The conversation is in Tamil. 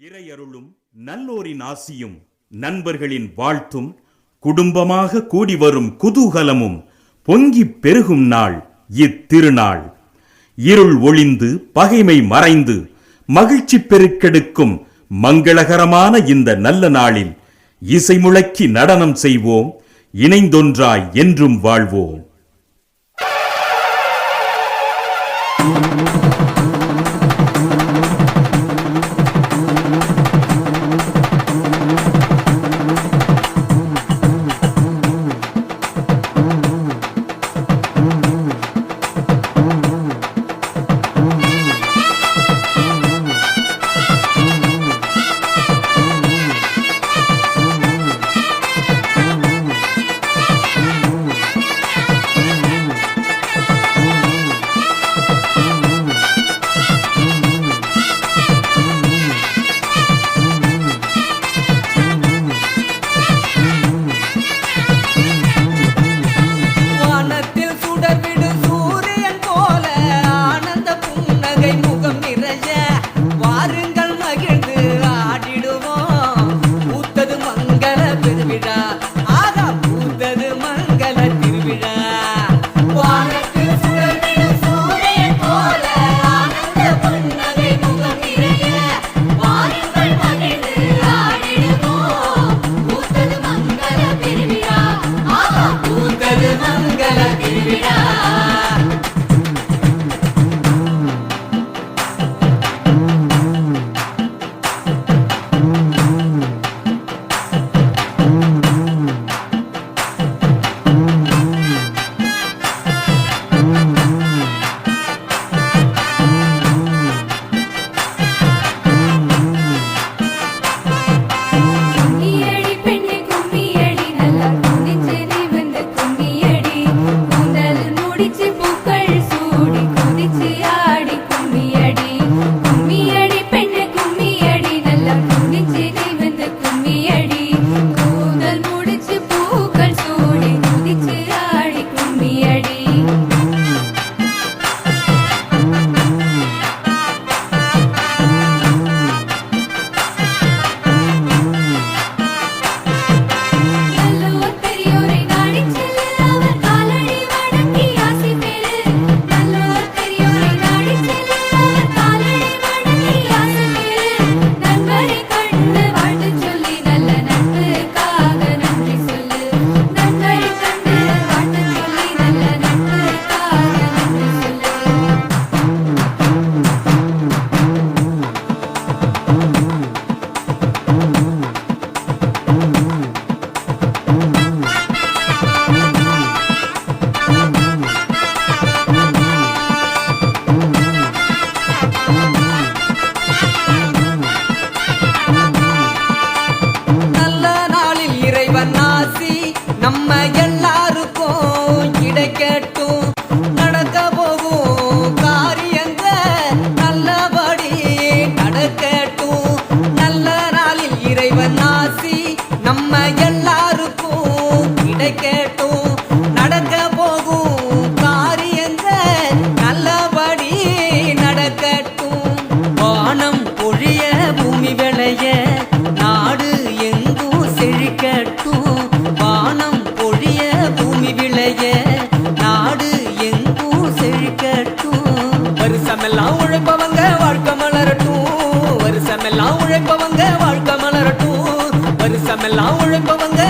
இறையருளும் நல்லோரின் ஆசியும் நண்பர்களின் வாழ்த்தும் குடும்பமாக கூடி வரும் குதூகலமும் பொங்கி பெருகும் நாள் இத்திருநாள். இருள் ஒளிந்து பகைமை மறைந்து மகிழ்ச்சி பெருக்கெடுக்கும் மங்களகரமான இந்த நல்ல நாளில் இசை முழக்கி நடனம் செய்வோம், இணைந்தொன்றாய் என்றும் வாழ்வோம். நம்ம எல்லாருக்கும் கிடைக்கட்டும், நடக்க போகும் காரியங்கள் நல்லபடி நடக்கட்டும். நல்ல நாளில் இறைவன் ஆசி நம்ம எல்லாருக்கும் கிடைக்கட்டும், நடக்க போகும் காரியங்கள் நல்லபடி நடக்கட்டும். வானம் பொழிய பூமி விளைய நாடு எங்கும் செழிக்கட்டும். வானம் பொழிய பூமி விளைய நாடு எங்கும் செழிக்கட்டும். வருஷமெல்லாம் உழைப்பவங்க வாழ்க்கை மலரட்டும், வருஷமெல்லாம் உழைப்பவங்க வாழ்க்கை மலரட்டும், வருஷமெல்லாம் உழைப்பவங்க